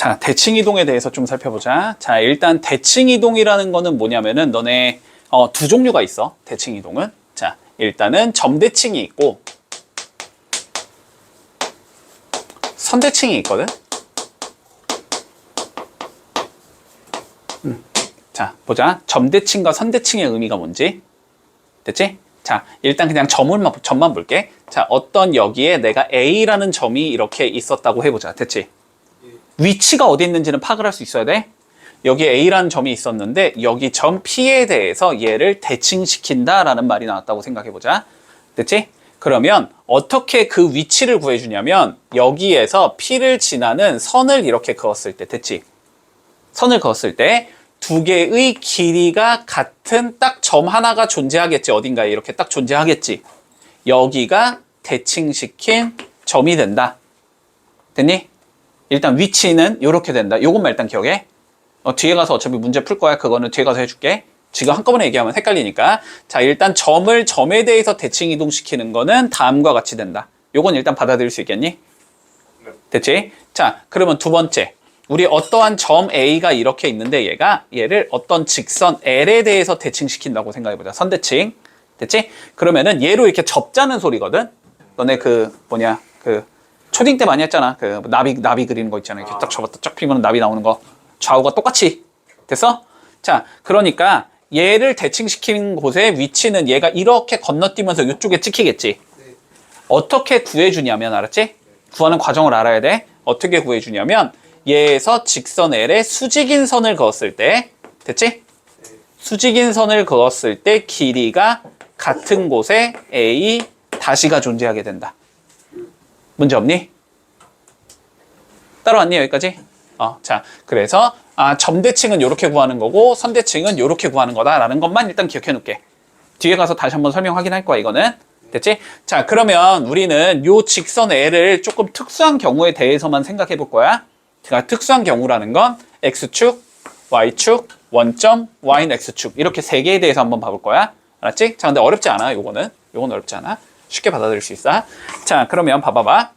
자, 대칭이동에 대해서 좀 살펴보자. 자, 일단 대칭이동이라는 거는 뭐냐면은 너네 두 종류가 있어. 대칭이동은. 자, 일단은 점대칭이 있고 선대칭이 있거든. 자, 보자. 점대칭과 선대칭의 의미가 뭔지. 됐지? 자, 일단 그냥 점만 볼게. 자, 어떤 여기에 내가 A라는 점이 이렇게 있었다고 해보자. 됐지? 위치가 어디 있는지는 파악을 할 수 있어야 돼. 여기 A라는 점이 있었는데 여기 점 P에 대해서 얘를 대칭시킨다라는 말이 나왔다고 생각해보자. 됐지? 그러면 어떻게 그 위치를 구해주냐면 여기에서 P를 지나는 선을 이렇게 그었을 때, 됐지? 선을 그었을 때 두 개의 길이가 같은 딱 점 하나가 존재하겠지. 어딘가에 이렇게 딱 존재하겠지. 여기가 대칭시킨 점이 된다. 됐니? 일단 위치는 이렇게 된다. 요것만 일단 기억해. 뒤에 가서 어차피 문제 풀 거야. 그거는 뒤에 가서 해줄게. 지금 한꺼번에 얘기하면 헷갈리니까. 자, 일단 점에 대해서 대칭 이동시키는 거는 다음과 같이 된다. 요건 일단 받아들일 수 있겠니? 됐지? 자, 그러면 두 번째. 우리 어떠한 점 A가 이렇게 있는데 얘를 어떤 직선 L에 대해서 대칭시킨다고 생각해보자. 선대칭. 됐지? 그러면은 얘로 이렇게 접자는 소리거든? 너네 초딩 때 많이 했잖아. 그 나비 그리는 거 있잖아. 이렇게 딱 접었다 쫙 피면 나비 나오는 거. 좌우가 똑같이. 됐어? 자, 그러니까 얘를 대칭시키는 곳의 위치는 얘가 이렇게 건너뛰면서 이쪽에 찍히겠지. 어떻게 구해주냐면, 알았지? 구하는 과정을 알아야 돼. 어떻게 구해주냐면 얘에서 직선 L에 수직인 선을 그었을 때, 됐지? 수직인 선을 그었을 때 길이가 같은 곳에 A 다시가 존재하게 된다. 문제 없니? 따라왔니 여기까지? 자, 그래서 점대칭은 이렇게 구하는 거고 선대칭은 이렇게 구하는 거다라는 것만 일단 기억해 놓을게. 뒤에 가서 다시 한번 설명 확인할 거야 이거는. 됐지? 자, 그러면 우리는 요 직선 L을 조금 특수한 경우에 대해서만 생각해 볼 거야. 그러니까 특수한 경우라는 건 X축, Y축, 원점, Y는 X축 이렇게 세 개에 대해서 한번 봐볼 거야. 알았지? 자, 근데 어렵지 않아 요거는. 요건 어렵지 않아. 쉽게 받아들일 수 있어. 자, 그러면 봐봐봐.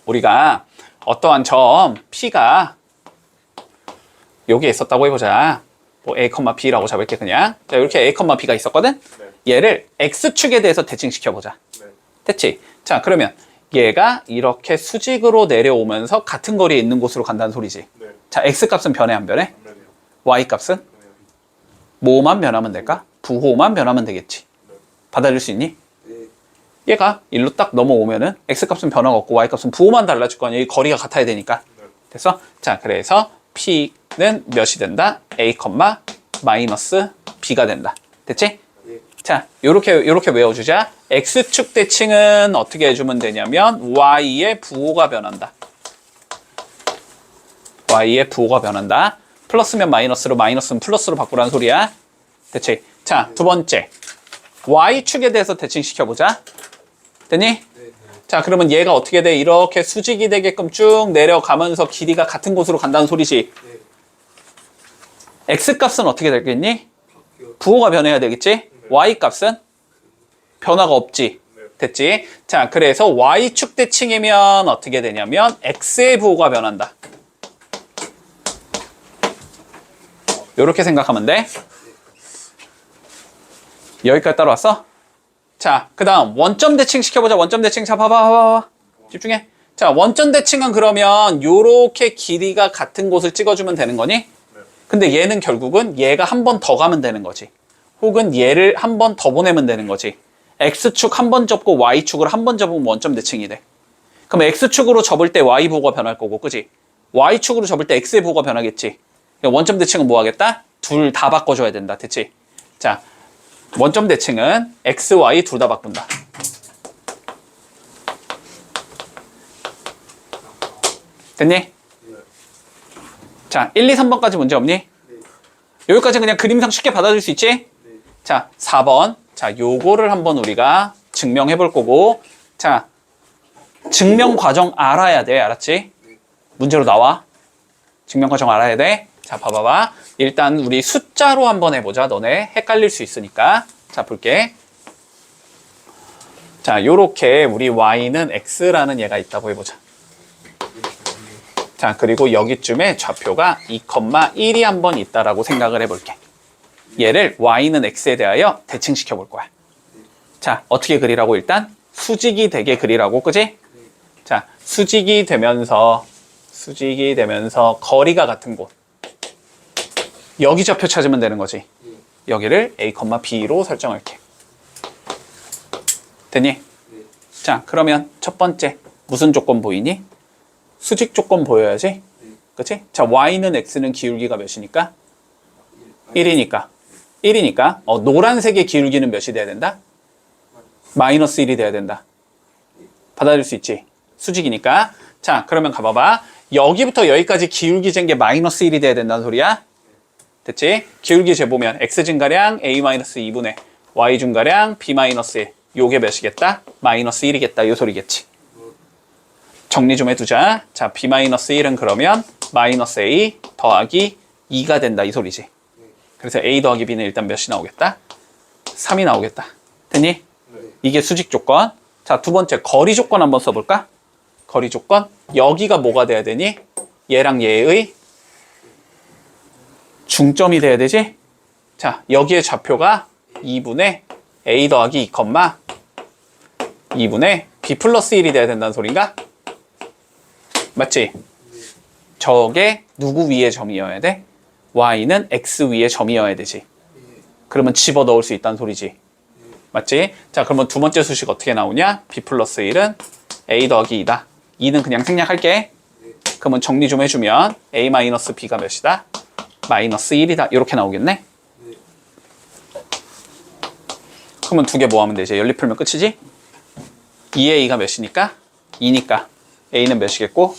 우리가 어떠한 점 P가 여기에 있었다고 해보자. 뭐 A, B라고 잡을게 그냥. 자, 이렇게 A, B가 있었거든? 네. 얘를 X축에 대해서 대칭시켜보자. 네. 됐지? 자, 그러면 얘가 이렇게 수직으로 내려오면서 같은 거리에 있는 곳으로 간다는 소리지. 네. 자, X값은 변해 안 변해? 네. Y값은? 네. 뭐만 변하면 될까? 부호만 변하면 되겠지. 네. 받아들일 수 있니? 얘가 일로 딱 넘어오면은 X값은 변화가 없고 Y값은 부호만 달라질 거 아니야. 이 거리가 같아야 되니까. 됐어? 자, 그래서 P는 몇이 된다? A, 마이너스 B가 된다. 됐지? 자, 요렇게 외워주자. X축 대칭은 어떻게 해주면 되냐면 Y의 부호가 변한다. Y의 부호가 변한다. 플러스면 마이너스로, 마이너스는 플러스로 바꾸라는 소리야. 됐지? 자, 두 번째. Y축에 대해서 대칭시켜보자. 됐니? 자, 그러면 얘가 어떻게 돼? 이렇게 수직이 되게끔 쭉 내려가면서 길이가 같은 곳으로 간다는 소리지. X값은 어떻게 되겠니? 부호가 변해야 되겠지? Y값은 변화가 없지. 됐지? 자, 그래서 Y축 대칭이면 어떻게 되냐면 X의 부호가 변한다. 요렇게 생각하면 돼. 여기까지 따라왔어? 자, 그 다음 원점 대칭 시켜보자. 원점 대칭. 자, 봐봐. 집중해. 자, 원점 대칭은 그러면 요렇게 길이가 같은 곳을 찍어주면 되는 거니? 근데 얘는 결국은 얘가 한 번 더 가면 되는 거지. 혹은 얘를 한 번 더 보내면 되는 거지. X축 한 번 접고 Y축을 한 번 접으면 원점 대칭이 돼. 그럼 X축으로 접을 때 Y 부호가 변할 거고, 그지? Y축으로 접을 때 X의 부호가 변하겠지. 원점 대칭은 뭐 하겠다? 둘 다 바꿔줘야 된다. 됐지? 자, 원점 대칭은 X, Y 둘 다 바꾼다. 됐니? 네. 자, 1, 2, 3번까지 문제 없니? 네. 여기까지 그냥 그림상 쉽게 받아들일 수 있지? 네. 자, 4번. 자, 요거를 한번 우리가 증명해 볼 거고. 자, 증명 과정 알아야 돼. 알았지? 네. 문제로 나와. 증명 과정 알아야 돼. 자, 봐봐봐. 일단 우리 숫자로 한번 해보자. 너네 헷갈릴 수 있으니까. 자, 볼게. 자, 요렇게 우리 Y는 X라는 얘가 있다고 해보자. 자, 그리고 여기쯤에 좌표가 2,1이 한번 있다라고 생각을 해볼게. 얘를 y는 x에 대하여 대칭시켜 볼 거야. 자, 어떻게 그리라고? 일단 수직이 되게 그리라고, 그지? 자, 수직이 되면서 거리가 같은 곳. 여기 좌표 찾으면 되는 거지. 여기를 a, b로 설정할게. 됐니? 자, 그러면 첫 번째 무슨 조건 보이니? 수직 조건 보여야지. 그치? 자, y는 x는 기울기가 몇이니까? 1이니까. 노란색의 기울기는 몇이 돼야 된다? 마이너스 1이 돼야 된다. 받아들일 수 있지? 수직이니까. 자, 그러면 가봐봐. 여기부터 여기까지 기울기 잰 게 마이너스 1이 돼야 된다는 소리야? 됐지? 기울기 재보면 x 증가량 a-2분의 y 증가량 b-1. 요게 몇이겠다? 마이너스 1이겠다. 요 소리겠지. 정리 좀 해두자. 자, b-1은 그러면 마이너스 a 더하기 2가 된다. 이 소리지. 그래서 a 더하기 b는 일단 몇이 나오겠다? 3이 나오겠다. 됐니? 이게 수직 조건. 자, 두 번째 거리 조건 한번 써볼까? 거리 조건. 여기가 뭐가 돼야 되니? 얘랑 얘의 중점이 돼야 되지? 자, 여기에 좌표가 2분의 a 더하기 2, 2분의 b 플러스 1이 돼야 된다는 소린가? 맞지? 저게 누구 위의 점이어야 돼? y는 x 위의 점이어야 되지. 그러면 집어넣을 수 있다는 소리지. 맞지? 자, 그러면 두 번째 수식 어떻게 나오냐? b 플러스 1은 a 더하기 2다. 2는 그냥 생략할게. 그러면 정리 좀 해주면 a 마이너스 b가 몇이다? 마이너스 1이다. 이렇게 나오겠네? 그러면 두 개 뭐 하면 되지? 연립 풀면 끝이지? 2의 2가 몇이니까? 2니까 a는 몇이겠고?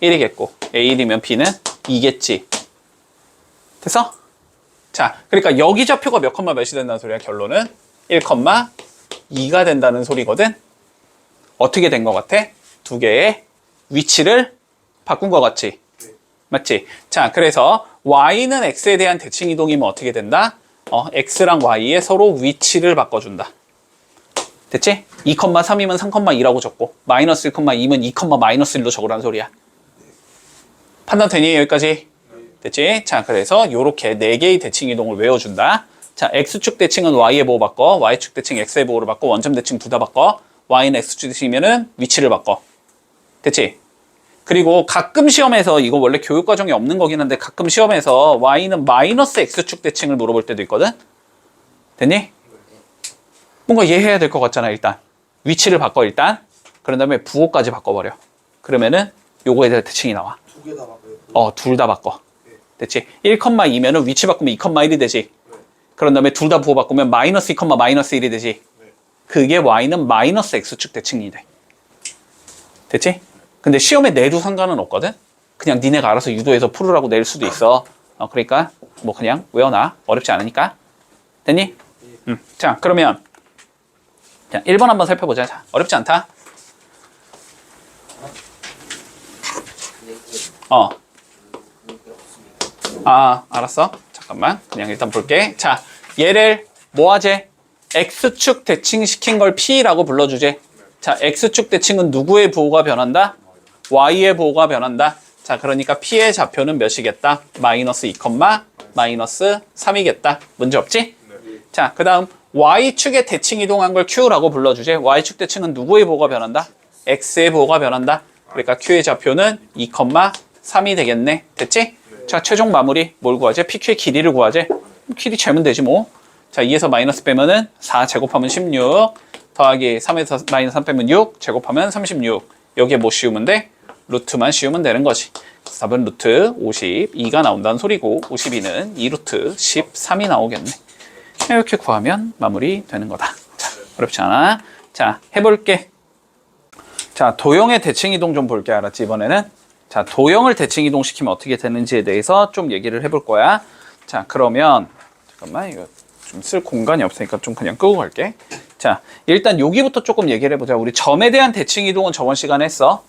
1이겠고 a1이면 b는 2겠지. 됐어? 자, 그러니까 여기 좌표가 몇 컴마 몇이 된다는 소리야? 결론은 1,2가 된다는 소리거든. 어떻게 된 것 같아? 두 개의 위치를 바꾼 것 같지? 맞지? 자, 그래서 y는 x에 대한 대칭 이동이면 어떻게 된다? x랑 y의 서로 위치를 바꿔준다. 됐지? 2,3이면 3,2라고 적고 마이너스 1,2면 2, 마이너스 1로 적으라는 소리야. 판단 되니? 여기까지? 됐지? 자, 그래서 요렇게 4개의 대칭 이동을 외워준다. 자, x축 대칭은 y의 보호 바꿔, y축 대칭 x의 보호를 바꿔, 원점 대칭 둘 다 바꿔. y는 x축 대칭이면은 위치를 바꿔. 됐지? 그리고 가끔 시험에서, 이거 원래 교육과정에 없는 거긴 한데 가끔 시험에서 y는 마이너스 x축 대칭을 물어볼 때도 있거든? 됐니? 뭔가 이해해야 될 것 같잖아. 일단 위치를 바꿔. 일단 그런 다음에 부호까지 바꿔버려. 그러면은 요거에 대한 대칭이 나와. 두 개 다 바꿔요? 둘 다 바꿔. 됐지? 1,2면은 위치 바꾸면 2,1이 되지. 그런 다음에 둘 다 부호 바꾸면 마이너스 2, 마이너스 1이 되지. 그게 y는 마이너스 x축 대칭이 돼. 됐지? 근데 시험에 내도 상관은 없거든? 그냥 니네가 알아서 유도해서 풀으라고 낼 수도 있어. 그러니까 뭐 그냥 외워놔. 어렵지 않으니까. 됐니? 자, 그러면 자, 1번 한번 살펴보자. 자, 어렵지 않다. 알았어. 잠깐만. 그냥 일단 볼게. 자, 얘를 뭐 하재? x축 대칭시킨 걸 p라고 불러주재. 자, x축 대칭은 누구의 부호가 변한다? y의 부호가 변한다. 자, 그러니까 p의 좌표는 몇이겠다? 마이너스 2, 마이너스 3이겠다. 문제 없지? 자, 그 다음 y축의 대칭 이동한 걸 q라고 불러주재. y축 대칭은 누구의 부호가 변한다? x의 부호가 변한다. 그러니까 q의 좌표는 2, 3이 되겠네. 됐지? 자, 최종 마무리 뭘 구하지? PQ의 길이를 구하지? 길이 재면 되지 뭐. 자, 2에서 마이너스 빼면은 4 제곱하면 16 더하기 3에서 마이너스 3 빼면 6 제곱하면 36. 여기에 뭐 씌우면 돼? 루트만 씌우면 되는 거지. 답은 루트 52가 나온다는 소리고 52는 2루트 13이 나오겠네. 이렇게 구하면 마무리 되는 거다. 자, 어렵지 않아. 자, 해볼게. 자, 도형의 대칭 이동 좀 볼게. 알았지? 이번에는 자, 도형을 대칭 이동시키면 어떻게 되는지에 대해서 좀 얘기를 해볼 거야. 자, 그러면 잠깐만, 이거 좀 쓸 공간이 없으니까 좀 그냥 끄고 갈게. 자, 일단 여기부터 조금 얘기를 해보자. 우리 점에 대한 대칭 이동은 저번 시간에 했어.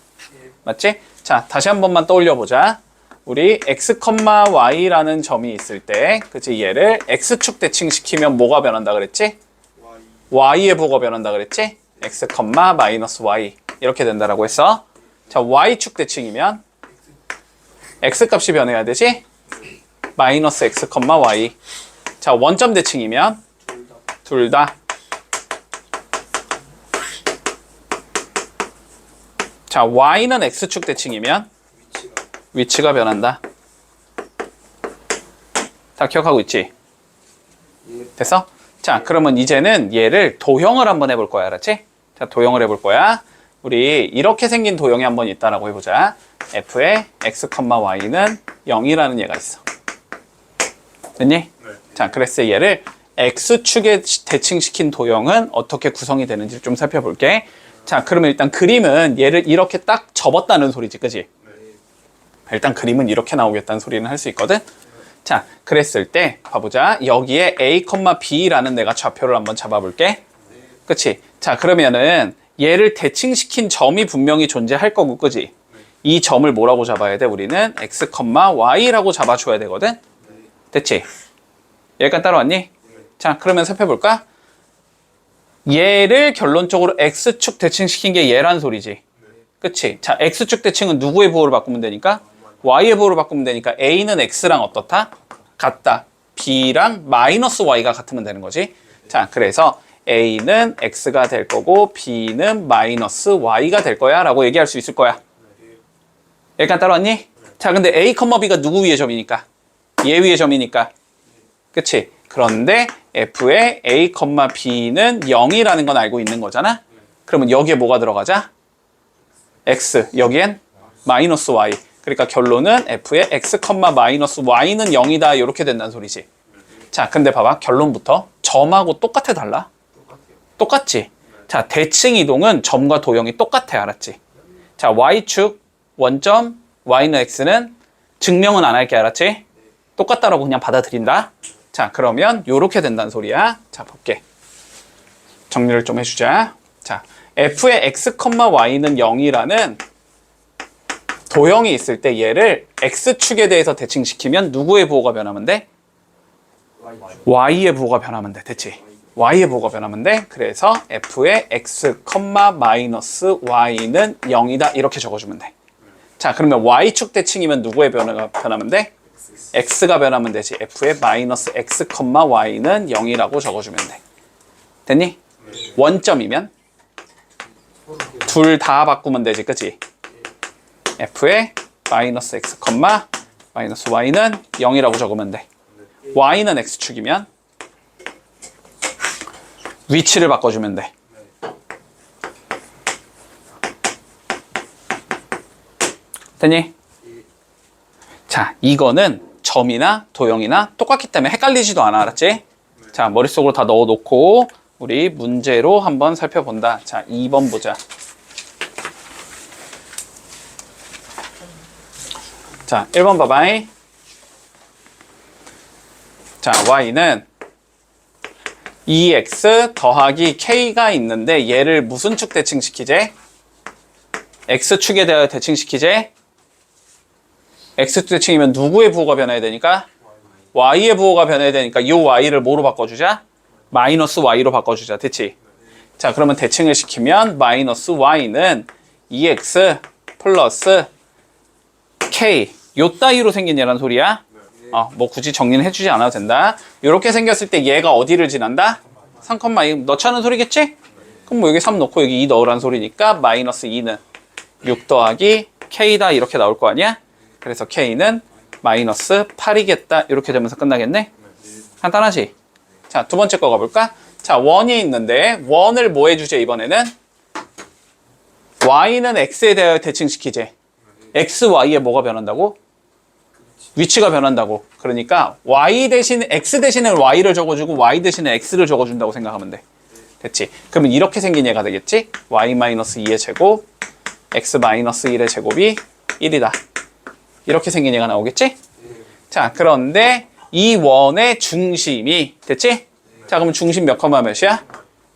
맞지? 자, 다시 한 번만 떠올려 보자. 우리 x, y라는 점이 있을 때, 그치? 얘를 x축 대칭시키면 뭐가 변한다 그랬지? y의 부호가 변한다 그랬지? x, 마이너스 y 이렇게 된다라고 했어. 자, y축 대칭이면 x 값이 변해야 되지? 마이너스 x, y. 자, 원점 대칭이면 둘 다. 자, y는 x축 대칭이면 위치가 변한다. 다 기억하고 있지? 됐어? 자, 그러면 이제는 얘를 도형을 한번 해볼 거야. 알았지? 자, 도형을 해볼 거야. 우리 이렇게 생긴 도형이 한번 있다라고 해보자. f의 x, y는 0이라는 얘가 있어. 됐니? 네. 자, 그래서 얘를 x축에 대칭시킨 도형은 어떻게 구성이 되는지 좀 살펴볼게. 자, 그러면 일단 그림은 얘를 이렇게 딱 접었다는 소리지, 그지? 네. 일단 그림은 이렇게 나오겠다는 소리는 할 수 있거든? 자, 그랬을 때 봐보자. 여기에 a, b라는 내가 좌표를 한번 잡아볼게. 그치? 자, 그러면은 얘를 대칭시킨 점이 분명히 존재할 거고, 그지? 이 점을 뭐라고 잡아야 돼? 우리는 x, y라고 잡아줘야 되거든? 됐지? 여기까지 따라왔니? 자, 그러면 살펴볼까? 얘를 결론적으로 x축 대칭시킨 게 얘란 소리지. 그치? 자, x축 대칭은 누구의 부호로 바꾸면 되니까? y의 부호로 바꾸면 되니까 a는 x랑 어떻다? 같다. b랑 마이너스 y가 같으면 되는 거지. 자, 그래서 a는 x가 될 거고 b는 마이너스 y가 될 거야 라고 얘기할 수 있을 거야. 여기까지 따라왔니? 자, 근데 a, b가 누구 위의 점이니까? 얘 위의 점이니까. 그치? 그런데 f의 a, b는 0이라는 건 알고 있는 거잖아? 그러면 여기에 뭐가 들어가자? x. 여기엔 마이너스 y. 그러니까 결론은 f의 x, 마이너스 y는 0이다. 이렇게 된다는 소리지. 자, 근데 봐봐. 결론부터 점하고 똑같아, 달라? 똑같지? 자, 대칭 이동은 점과 도형이 똑같아. 알았지? 자, y축 원점 y는 x는 증명은 안 할게. 알았지? 똑같다라고 그냥 받아들인다. 자, 그러면 요렇게 된다는 소리야. 자, 볼게. 정리를 좀 해주자. 자, f의 x, y는 0이라는 도형이 있을 때 얘를 x축에 대해서 대칭시키면 누구의 부호가 변하면 돼? y의 부호가 변하면 돼. 됐지? y의 부호가 변하면 돼. 그래서 f의 x, 마이너스 y는 0이다. 이렇게 적어주면 돼. 자, 그러면 y축 대칭이면 누구의 변화가 변하면 돼? x가 변하면 되지. f의 마이너스 x, y는 0이라고 적어주면 돼. 됐니? 원점이면 둘 다 바꾸면 되지. 그치? f의 마이너스 x, 마이너스 y는 0이라고 적으면 돼. y는 x축이면 위치를 바꿔주면 돼. 됐니? 자, 이거는 점이나 도형이나 똑같기 때문에 헷갈리지도 않아. 알았지? 자, 머릿속으로 다 넣어놓고 우리 문제로 한번 살펴본다. 자, 2번 보자. 자, 1번 봐봐잉. 자, y는 2x 더하기 k가 있는데 얘를 무슨 축 대칭시키지? x축에 대하여 대칭시키지? x축 대칭이면 누구의 부호가 변해야 되니까? y의 부호가 변해야 되니까 이 y를 뭐로 바꿔주자? 마이너스 y로 바꿔주자. 됐지? 자, 그러면 대칭을 시키면 마이너스 y는 2x 플러스 k 요 따위로 생긴 얘란 소리야. 뭐 굳이 정리는 해주지 않아도 된다. 이렇게 생겼을 때 얘가 어디를 지난다? 3,2 넣자는 소리겠지? 그럼 뭐 여기 3 넣고 여기 2 넣으란 소리니까 마이너스 2는 6 더하기 k다 이렇게 나올 거 아니야? 그래서 k는 마이너스 8이겠다. 이렇게 되면서 끝나겠네? 간단하지? 자, 두 번째 거 가볼까? 자, 원이 있는데 원을 뭐 해주지 이번에는? y는 x에 대하여 대칭시키지. x, y에 뭐가 변한다고? 위치가 변한다고. 그러니까 y 대신 x 대신에 y를 적어주고 y 대신에 x를 적어준다고 생각하면 돼. 됐지? 그러면 이렇게 생긴 얘가 되겠지? y-2의 제곱 x-1의 제곱이 1이다. 이렇게 생긴 얘가 나오겠지? 자, 그런데 이 원의 중심이 됐지? 자, 그럼 중심 몇 컴마 몇이야?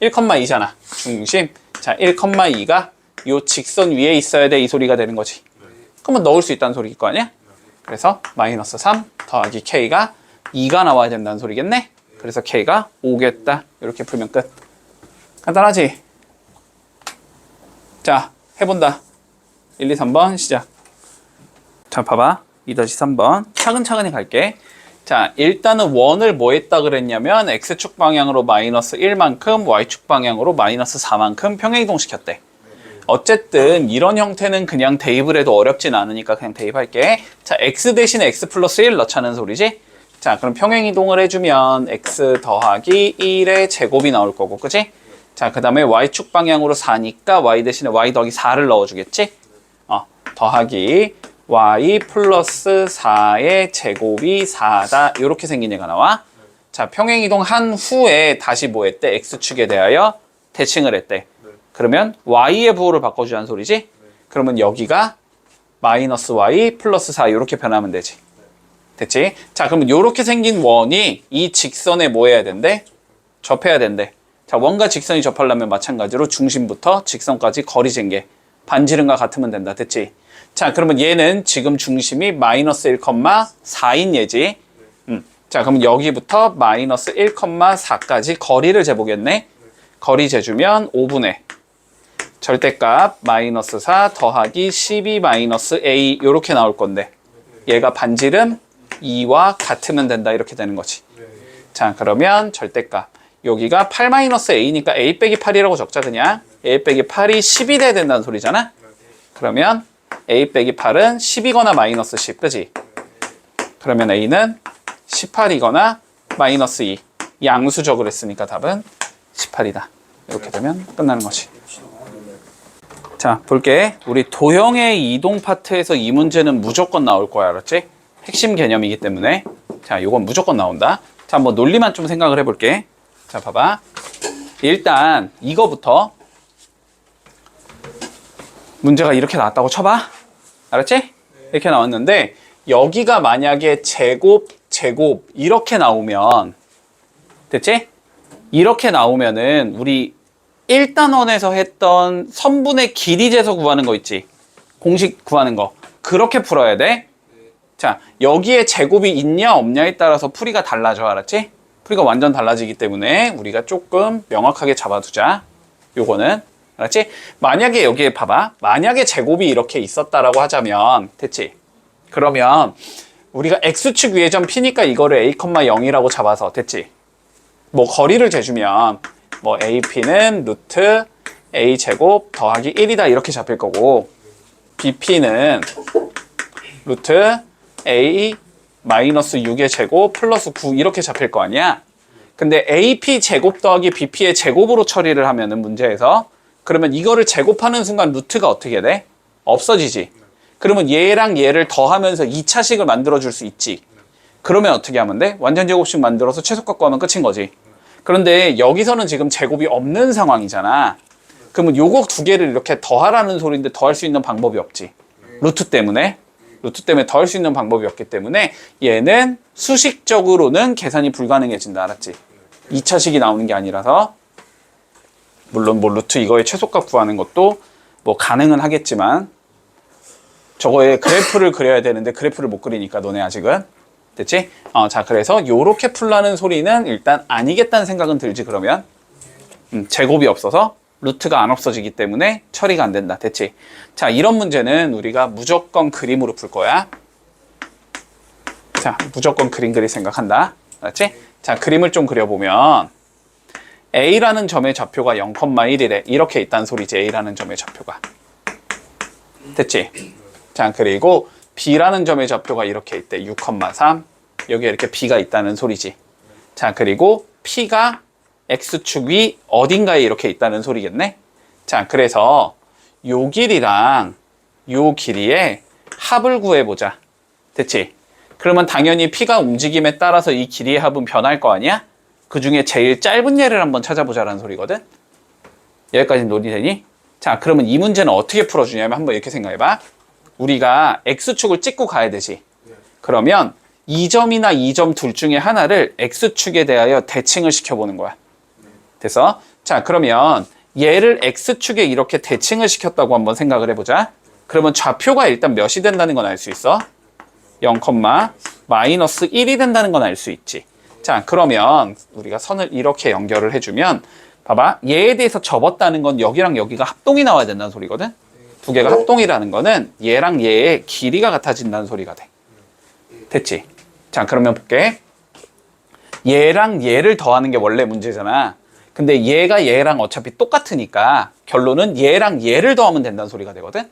1,2잖아. 중심. 자, 1,2가 요 직선 위에 있어야 돼. 이 소리가 되는 거지. 그러면 넣을 수 있다는 소리일 거 아니야? 그래서 마이너스 3 더하기 k가 2가 나와야 된다는 소리겠네? 그래서 k가 5겠다. 이렇게 풀면 끝. 간단하지? 자, 해본다. 1, 2, 3번 시작. 자, 봐봐. 2-3번. 차근차근히 갈게. 자, 일단은 원을 뭐 했다 그랬냐면 X축 방향으로 마이너스 1만큼, Y축 방향으로 마이너스 4만큼 평행이동 시켰대. 어쨌든 이런 형태는 그냥 대입을 해도 어렵진 않으니까 그냥 대입할게. 자, X 대신에 X 플러스 1 넣자는 소리지? 자, 그럼 평행이동을 해주면 X 더하기 1의 제곱이 나올 거고, 그치? 자, 그 다음에 Y축 방향으로 4니까 Y 대신에 Y 더하기 4를 넣어주겠지? 더하기 Y 플러스 4의 제곱이 4다. 이렇게 생긴 얘가 나와. 자, 평행이동 한 후에 다시 뭐 했대? X축에 대하여 대칭을 했대. 그러면 Y의 부호를 바꿔주자는 소리지? 그러면 여기가 마이너스 Y 플러스 4 이렇게 변하면 되지. 됐지? 자, 그러면 이렇게 생긴 원이 이 직선에 뭐 해야 된대? 접해야 된대. 자, 원과 직선이 접하려면 마찬가지로 중심부터 직선까지 거리 잰게 반지름과 같으면 된다. 됐지? 자, 그러면 얘는 지금 중심이 마이너스 1,4인 얘지. 자, 그럼 여기부터 마이너스 1,4까지 거리를 재보겠네. 거리 재주면 5분의 절대값 마이너스 4 더하기 12 마이너스 A 이렇게 나올 건데 얘가 반지름 2와 같으면 된다. 이렇게 되는 거지. 자, 그러면 절대값 여기가 8 마이너스 A니까 A 빼기 8이라고 적자. 그냥 A 빼기 8이 10이 돼야 된다는 소리잖아. 그러면 A 빼기 8은 10이거나 마이너스 10, 그지? 그러면 A는 18이거나 마이너스 2. 양수적으로 했으니까 답은 18이다. 이렇게 되면 끝나는 거지. 자, 볼게. 우리 도형의 이동 파트에서 이 문제는 무조건 나올 거야, 알았지? 핵심 개념이기 때문에. 자, 이건 무조건 나온다. 자, 한번 논리만 좀 생각을 해볼게. 자, 봐봐. 일단 이거부터 문제가 이렇게 나왔다고 쳐봐. 알았지? 이렇게 나왔는데 여기가 만약에 제곱 이렇게 나오면 됐지? 이렇게 나오면은 우리 1단원에서 했던 선분의 길이 재서 구하는 거 있지? 공식 구하는 거. 그렇게 풀어야 돼. 자, 여기에 제곱이 있냐 없냐에 따라서 풀이가 달라져. 알았지? 풀이가 완전 달라지기 때문에 우리가 조금 명확하게 잡아두자. 요거는. 알았지? 만약에 여기에 봐봐. 만약에 제곱이 이렇게 있었다라고 하자면 됐지? 그러면 우리가 X축 위에 점 P니까 이거를 A, 0이라고 잡아서 됐지? 뭐 거리를 재주면 뭐 AP는 루트 A 제곱 더하기 1이다 이렇게 잡힐 거고 BP는 루트 A 마이너스 6의 제곱 플러스 9 이렇게 잡힐 거 아니야? 근데 AP 제곱 더하기 BP의 제곱으로 처리를 하면은 문제에서 그러면 이거를 제곱하는 순간 루트가 어떻게 돼? 없어지지. 그러면 얘랑 얘를 더하면서 2차식을 만들어줄 수 있지. 그러면 어떻게 하면 돼? 완전 제곱식 만들어서 최소값 구하면 끝인 거지. 그런데 여기서는 지금 제곱이 없는 상황이잖아. 그러면 요거 두 개를 이렇게 더하라는 소리인데 더할 수 있는 방법이 없지. 루트 때문에 더할 수 있는 방법이 없기 때문에 얘는 수식적으로는 계산이 불가능해진다. 알았지? 2차식이 나오는 게 아니라서 물론 뭐 루트 이거의 최소값 구하는 것도 뭐 가능은 하겠지만 저거에 그래프를 그려야 되는데 그래프를 못 그리니까 너네 아직은 됐지? 자, 그래서 요렇게 풀라는 소리는 일단 아니겠다는 생각은 들지. 그러면 제곱이 없어서 루트가 안 없어지기 때문에 처리가 안 된다. 됐지? 자, 이런 문제는 우리가 무조건 그림으로 풀 거야. 자, 무조건 그림 그릴 생각한다. 알았지? 자, 그림을 좀 그려보면 A라는 점의 좌표가 0,1이래. 이렇게 있다는 소리지. A라는 점의 좌표가. 됐지? 자, 그리고 B라는 점의 좌표가 이렇게 있대. 6,3. 여기에 이렇게 B가 있다는 소리지. 자, 그리고 P가 X축 위 어딘가에 이렇게 있다는 소리겠네. 자, 그래서 요 길이랑 요 길이의 합을 구해보자. 됐지? 그러면 당연히 P가 움직임에 따라서 이 길이의 합은 변할 거 아니야? 그 중에 제일 짧은 예를 한번 찾아보자라는 소리거든. 여기까지 논의되니? 자, 그러면 이 문제는 어떻게 풀어주냐면 한번 이렇게 생각해봐. 우리가 X축을 찍고 가야 되지. 그러면 이 점이나 이 점 둘 중에 하나를 X축에 대하여 대칭을 시켜보는 거야. 됐어? 자, 그러면 얘를 X축에 이렇게 대칭을 시켰다고 한번 생각을 해보자. 그러면 좌표가 일단 몇이 된다는 건 알 수 있어? 0, 마이너스 1이 된다는 건 알 수 있지. 자, 그러면 우리가 선을 이렇게 연결을 해주면 봐봐. 얘에 대해서 접었다는 건 여기랑 여기가 합동이 나와야 된다는 소리거든. 두 개가 합동이라는 거는 얘랑 얘의 길이가 같아진다는 소리가 돼. 됐지? 자, 그러면 볼게. 얘랑 얘를 더하는 게 원래 문제잖아. 근데 얘가 얘랑 어차피 똑같으니까 결론은 얘랑 얘를 더하면 된다는 소리가 되거든?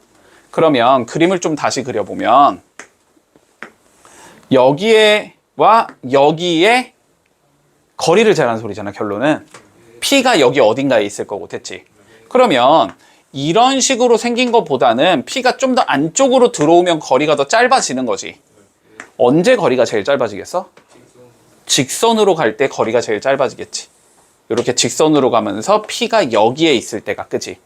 그러면 그림을 좀 다시 그려보면 여기에와 여기에 거리를 재라는 소리잖아, 결론은. P가 여기 어딘가에 있을 거고, 됐지? 그러면 이런 식으로 생긴 것보다는 P가 좀 더 안쪽으로 들어오면 거리가 더 짧아지는 거지. 언제 거리가 제일 짧아지겠어? 직선으로 갈 때 거리가 제일 짧아지겠지. 이렇게 직선으로 가면서 P가 여기에 있을 때가, 그치?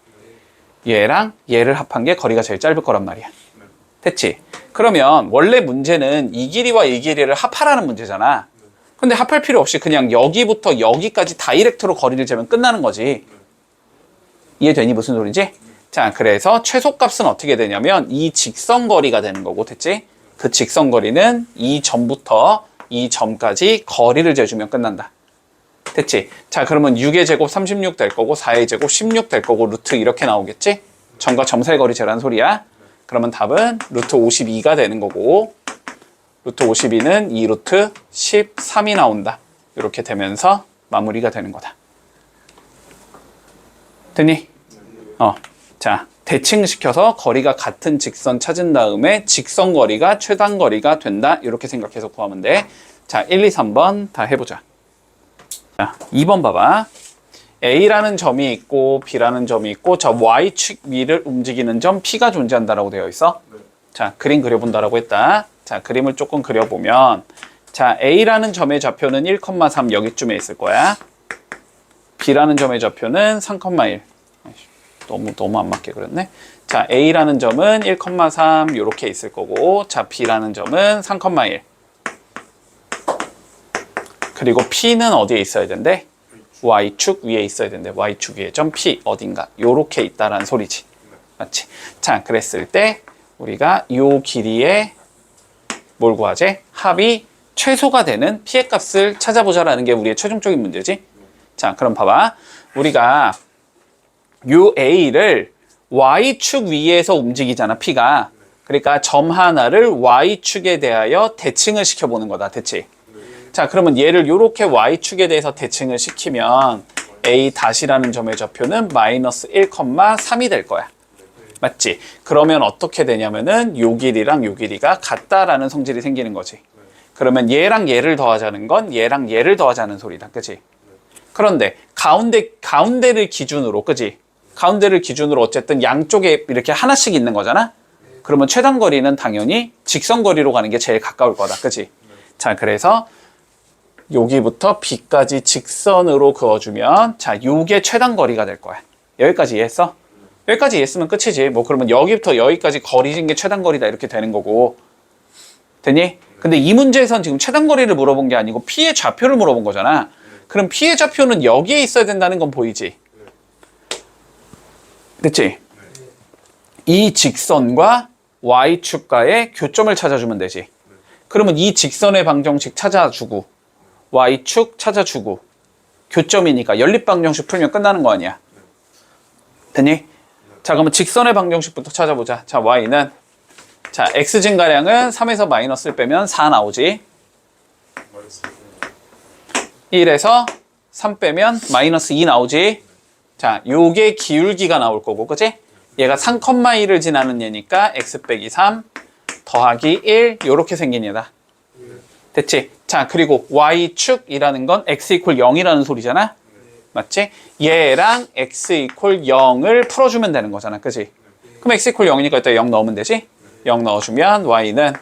얘랑 얘를 합한 게 거리가 제일 짧을 거란 말이야. 됐지? 그러면 원래 문제는 이 길이와 이 길이를 합하라는 문제잖아. 근데 합할 필요 없이 그냥 여기부터 여기까지 다이렉트로 거리를 재면 끝나는 거지. 이해되니 무슨 소리인지? 자, 그래서 최소값은 어떻게 되냐면 이 직선거리가 되는 거고, 됐지? 그 직선거리는 이 점부터 이 점까지 거리를 재주면 끝난다. 됐지? 자, 그러면 6의 제곱 36 될 거고 4의 제곱 16 될 거고 루트 이렇게 나오겠지? 점과 점 사이 거리 재라는 소리야. 그러면 답은 루트 52가 되는 거고 루트 52는 2 루트 13이 나온다. 이렇게 되면서 마무리가 되는 거다. 됐니? 자, 대칭시켜서 거리가 같은 직선 찾은 다음에 직선 거리가 최단 거리가 된다. 이렇게 생각해서 구하면 돼. 자, 1, 2, 3번 다 해보자. 자, 2번 봐봐. A라는 점이 있고 B라는 점이 있고 저 Y축 위를 움직이는 점 P가 존재한다라고 되어 있어. 자, 그림 그려본다라고 했다. 자, 그림을 조금 그려보면 자, A라는 점의 좌표는 1,3 여기쯤에 있을 거야. B라는 점의 좌표는 3,1. 너무 안 맞게 그렸네. 자, A라는 점은 1,3 이렇게 있을 거고 자, B라는 점은 3,1. 그리고 P는 어디에 있어야 된대? Y축 위에 있어야 된대. Y축 위에 점 P 어딘가 요렇게 있다라는 소리지. 맞지? 자, 그랬을 때 우리가 요 길이에 뭘 구하지? 합이 최소가 되는 P의 값을 찾아보자라는 게 우리의 최종적인 문제지. 자, 그럼 봐봐. 우리가 요 A를 Y축 위에서 움직이잖아, P가. 그러니까 점 하나를 Y축에 대하여 대칭을 시켜보는 거다. 됐지? 자, 그러면 얘를 이렇게 Y축에 대해서 대칭을 시키면 A-라는 점의 좌표는 마이너스 1,3이 될 거야. 맞지? 그러면 어떻게 되냐면은 요 길이랑 요 길이가 같다라는 성질이 생기는 거지. 그러면 얘랑 얘를 더하자는 건 얘랑 얘를 더하자는 소리다. 그치? 그런데 가운데를 기준으로, 그치? 가운데를 기준으로 어쨌든 양쪽에 이렇게 하나씩 있는 거잖아? 그러면 최단 거리는 당연히 직선 거리로 가는 게 제일 가까울 거다. 그치? 자, 그래서 여기부터 B까지 직선으로 그어주면 자, 요게 최단 거리가 될 거야. 여기까지 이해했어? 여기까지 이해했으면 끝이지. 뭐 그러면 여기부터 여기까지 거리 진 게 최단 거리다 이렇게 되는 거고. 됐니? 근데 이 문제에선 지금 최단 거리를 물어본 게 아니고 P의 좌표를 물어본 거잖아. 그럼 P의 좌표는 여기에 있어야 된다는 건 보이지? 됐지? 이 직선과 Y축과의 교점을 찾아주면 되지. 그러면 이 직선의 방정식 찾아주고 Y축 찾아주고 교점이니까 연립방정식 풀면 끝나는 거 아니야. 됐니? 자, 그러면 직선의 방정식부터 찾아보자. 자, Y는 자, X 증가량은 3에서 마이너스를 빼면 4 나오지. 1에서 3 빼면 마이너스 2 나오지. 자, 요게 기울기가 나올 거고, 그치? 얘가 3,1을 지나는 얘니까 X 빼기 3 더하기 1 요렇게 생긴 얘다. 됐지? 자, 그리고 Y축이라는 건 X 이퀄 0이라는 소리잖아? 맞지? 얘랑 X 이퀄 0을 풀어주면 되는 거잖아. 그치? 그럼 X 이퀄 0이니까 일단 0 넣으면 되지? 0 넣어주면 Y는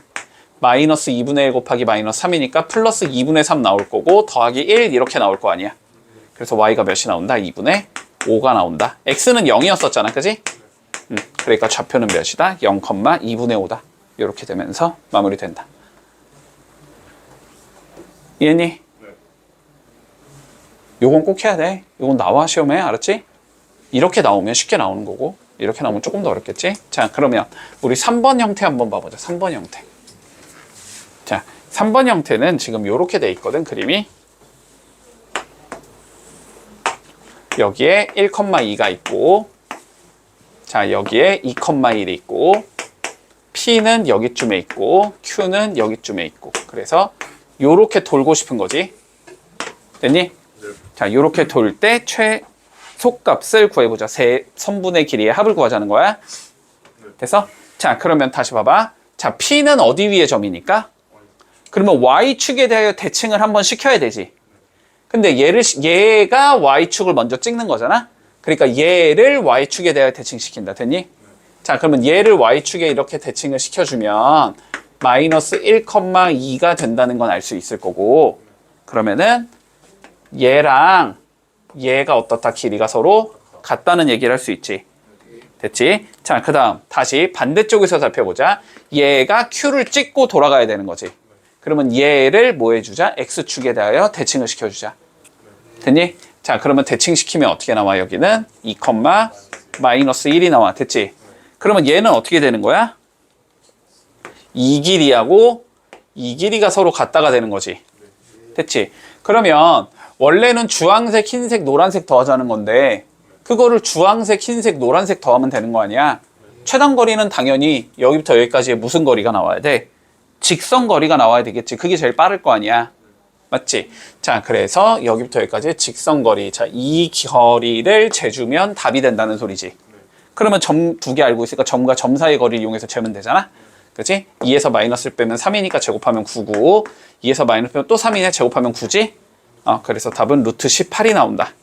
마이너스 2분의 1 곱하기 마이너스 3이니까 플러스 2분의 3 나올 거고 더하기 1 이렇게 나올 거 아니야. 그래서 Y가 몇이 나온다? 2분의 5가 나온다. X는 0이었었잖아. 그치? 그러니까 좌표는 몇이다? 0,2분의 5다. 이렇게 되면서 마무리된다. 이해니? 요건 꼭 해야 돼. 요건 나와 시험에. 알았지? 이렇게 나오면 쉽게 나오는 거고 이렇게 나오면 조금 더 어렵겠지? 자, 그러면 우리 3번 형태 한번 봐보자. 3번 형태. 자, 3번 형태는 지금 요렇게 돼 있거든. 그림이. 여기에 1,2가 있고 자, 여기에 2,1이 있고 P는 여기쯤에 있고 Q는 여기쯤에 있고 그래서 요렇게 돌고 싶은 거지. 됐니? 자, 요렇게 돌 때 최소값을 구해보자. 세 선분의 길이의 합을 구하자는 거야. 됐어? 자, 그러면 다시 봐봐. 자, P는 어디 위의 점이니까? 그러면 Y축에 대하여 대칭을 한번 시켜야 되지. 근데 얘가 Y축을 먼저 찍는 거잖아? 그러니까 얘를 Y축에 대하여 대칭시킨다. 됐니? 자, 그러면 얘를 Y축에 이렇게 대칭을 시켜주면 마이너스 1,2가 된다는 건 알 수 있을 거고 그러면은 얘랑 얘가 어떻다 길이가 서로 같다는 얘기를 할 수 있지. 됐지? 자, 그 다음 다시 반대쪽에서 살펴보자. 얘가 Q를 찍고 돌아가야 되는 거지. 그러면 얘를 뭐 해주자? X축에 대하여 대칭을 시켜주자. 됐니? 자, 그러면 대칭시키면 어떻게 나와? 여기는 2, 마이너스 1이 나와. 됐지? 그러면 얘는 어떻게 되는 거야? 이 길이하고 이 길이가 서로 같다가 되는 거지. 됐지? 그러면 원래는 주황색, 흰색, 노란색 더하자는 건데 그거를 주황색, 흰색, 노란색 더하면 되는 거 아니야? 최단 거리는 당연히 여기부터 여기까지의 무슨 거리가 나와야 돼? 직선 거리가 나와야 되겠지. 그게 제일 빠를 거 아니야. 맞지? 자, 그래서 여기부터 여기까지 직선 거리. 자, 이 거리를 재주면 답이 된다는 소리지. 그러면 점 두 개 알고 있으니까 점과 점 사이의 거리를 이용해서 재면 되잖아? 그치? 2에서 마이너스를 빼면 3이니까 제곱하면 9고 2에서 마이너스 빼면 또 3이네 제곱하면 9지? 그래서 답은 루트 18이 나온다.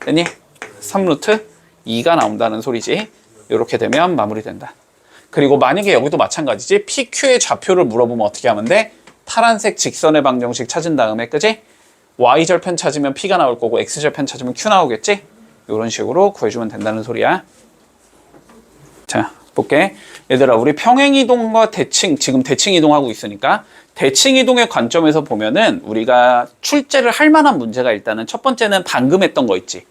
됐니? 3루트 2가 나온다는 소리지. 이렇게 되면 마무리된다. 그리고 만약에 여기도 마찬가지지. PQ의 좌표를 물어보면 어떻게 하면 돼? 파란색 직선의 방정식 찾은 다음에 그지? Y절편 찾으면 P가 나올 거고 X절편 찾으면 Q 나오겠지? 이런 식으로 구해주면 된다는 소리야. 자, 볼게. 얘들아, 우리 평행이동과 대칭, 지금 대칭이동하고 있으니까 대칭이동의 관점에서 보면은 우리가 출제를 할 만한 문제가 일단은 첫 번째는 방금 했던 거 있지.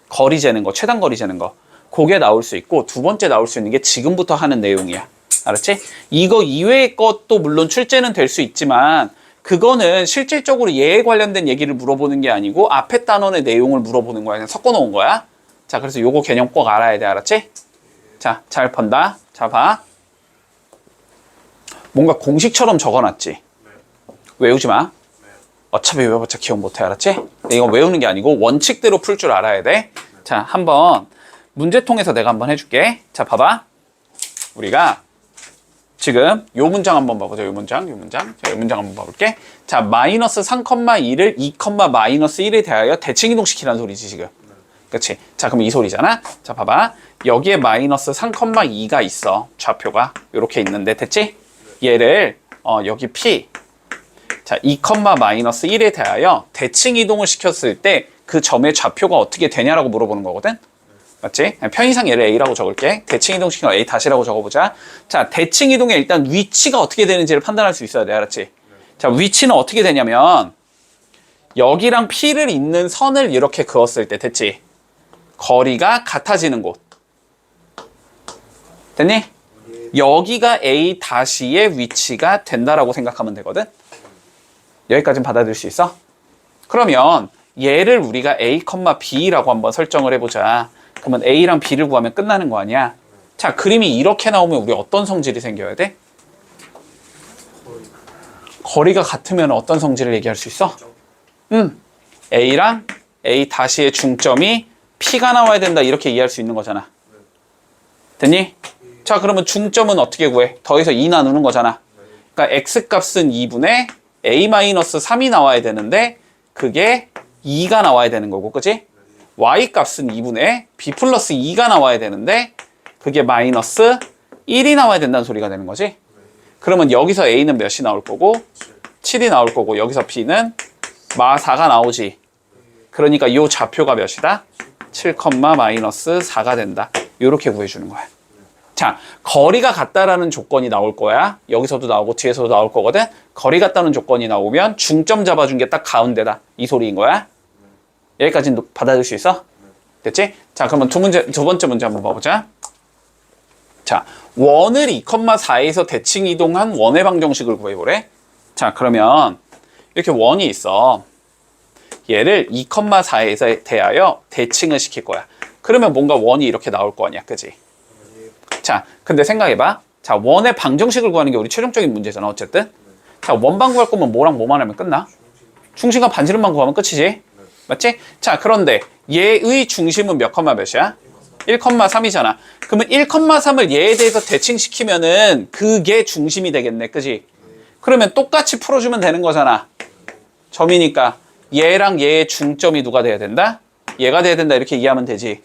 거리 재는 거, 최단 거리 재는 거. 그게 나올 수 있고 두 번째 나올 수 있는 게 지금부터 하는 내용이야. 알았지? 이거 이외의 것도 물론 출제는 될 수 있지만 그거는 실질적으로 얘에 관련된 얘기를 물어보는 게 아니고 앞에 단원의 내용을 물어보는 거야. 그냥 섞어 놓은 거야. 자, 그래서 요거 개념 꼭 알아야 돼. 알았지? 자, 잘 펀다. 자, 봐. 뭔가 공식처럼 적어놨지? 외우지 마. 어차피 외워봤자 기억 못해. 알았지? 이거 외우는 게 아니고 원칙대로 풀 줄 알아야 돼. 자, 한번 문제통에서 내가 한번 해줄게. 자, 봐봐. 우리가 지금 요 문장 한번 봐보자. 요 문장. 자, 요 문장 한번 봐볼게. 자, 마이너스 3,2를 2, 마이너스 1에 대하여 대칭이동시키라는 소리지, 지금. 그치? 자, 그럼 이 소리잖아? 자, 봐봐. 여기에 마이너스 3,2가 있어. 좌표가. 요렇게 있는데, 됐지? 얘를, 여기 P. 자, 2, 마이너스 1에 대하여 대칭이동을 시켰을 때 그 점의 좌표가 어떻게 되냐라고 물어보는 거거든? 맞지? 편의상 얘를 A라고 적을게. 대칭이동 시키면 A 다시라고 적어보자. 자, 대칭이동에 일단 위치가 어떻게 되는지를 판단할 수 있어야 돼. 알았지? 자, 위치는 어떻게 되냐면 여기랑 P를 잇는 선을 이렇게 그었을 때 됐지? 거리가 같아지는 곳. 됐니? 여기가 A 다시의 위치가 된다라고 생각하면 되거든? 여기까지는 받아들일 수 있어? 그러면 얘를 우리가 A, B라고 한번 설정을 해보자. 그러면 A랑 B를 구하면 끝나는 거 아니야? 자, 그림이 이렇게 나오면 우리 어떤 성질이 생겨야 돼? 거리가 같으면 어떤 성질을 얘기할 수 있어? A랑 A 다시의 중점이 P가 나와야 된다 이렇게 이해할 수 있는 거잖아. 됐니? 자, 그러면 중점은 어떻게 구해? 더해서 2 나누는 거잖아. 그러니까 X값은 2분의 A-3이 나와야 되는데 그게 2가 나와야 되는 거고, 그치? Y값은 2분의 B 플러스 2가 나와야 되는데 그게 마이너스 1이 나와야 된다는 소리가 되는 거지. 그러면 여기서 A는 몇이 나올 거고 7이 나올 거고 여기서 B는 마 4가 나오지. 그러니까 이 좌표가 몇이다? 7, 마이너스 4가 된다. 이렇게 구해주는 거야. 자, 거리가 같다라는 조건이 나올 거야. 여기서도 나오고 뒤에서도 나올 거거든. 거리 같다는 조건이 나오면 중점 잡아준 게 딱 가운데다. 이 소리인 거야. 여기까지는 받아들일 수 있어? 됐지? 자, 그러면 두 번째 문제 한번 봐보자. 자, 원을 2,4에서 대칭 이동한 원의 방정식을 구해보래. 자, 그러면 이렇게 원이 있어. 얘를 2,4에서 대하여 대칭을 시킬 거야. 그러면 뭔가 원이 이렇게 나올 거 아니야, 그지? 자, 근데 생각해봐. 자, 원의 방정식을 구하는 게 우리 최종적인 문제잖아, 어쨌든. 자, 원방 구할 거면 뭐랑 뭐만 하면 끝나? 중심과 반지름만 구하면 끝이지. 맞지? 자, 그런데 얘의 중심은 몇 컴마 몇이야? 1,3이잖아. 그러면 1,3을 얘에 대해서 대칭시키면은 그게 중심이 되겠네. 그지? 그러면 똑같이 풀어주면 되는 거잖아. 점이니까 얘랑 얘의 중점이 누가 돼야 된다? 얘가 돼야 된다. 이렇게 이해하면 되지.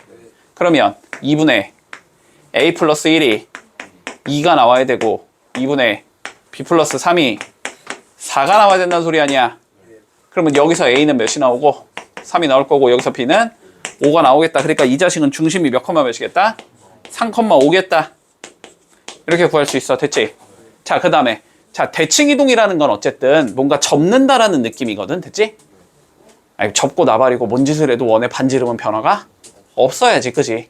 그러면 2분의 a 플러스 1이 2가 나와야 되고 2분의 b 플러스 3이 4가 나와야 된다는 소리 아니야. 그러면 여기서 a는 몇이 나오고 3이 나올 거고 여기서 b는 5가 나오겠다. 그러니까 이 자식은 중심이 몇 컴마 몇이겠다? 3,5겠다. 이렇게 구할 수 있어. 됐지? 자, 그 다음에 자, 대칭이동이라는 건 어쨌든 뭔가 접는다라는 느낌이거든. 됐지? 아니, 접고 나발이고 뭔 짓을 해도 원의 반지름은 변화가 없어야지. 그지?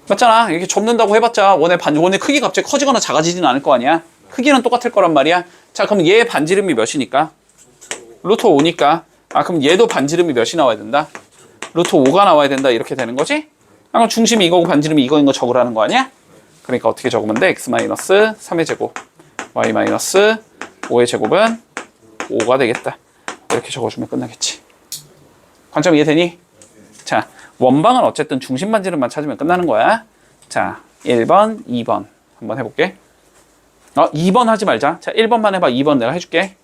맞잖아. 이렇게 접는다고 해봤자 원의 크기가 갑자기 커지거나 작아지지는 않을 거 아니야. 크기는 똑같을 거란 말이야. 자, 그럼 얘의 반지름이 몇이니까? 루트 5니까. 아, 그럼 얘도 반지름이 몇이 나와야 된다? 루트 5가 나와야 된다. 이렇게 되는 거지? 아, 그럼 중심이 이거고 반지름이 이거인 거 적으라는 거 아니야? 그러니까 어떻게 적으면 돼? x-3의 제곱 y-5의 제곱은 5가 되겠다. 이렇게 적어주면 끝나겠지. 관점 이해되니? 자, 원방은 어쨌든 중심 반지름만 찾으면 끝나는 거야. 자, 1번, 2번 한번 해볼게. 2번 하지 말자. 자, 1번만 해봐. 2번 내가 해줄게.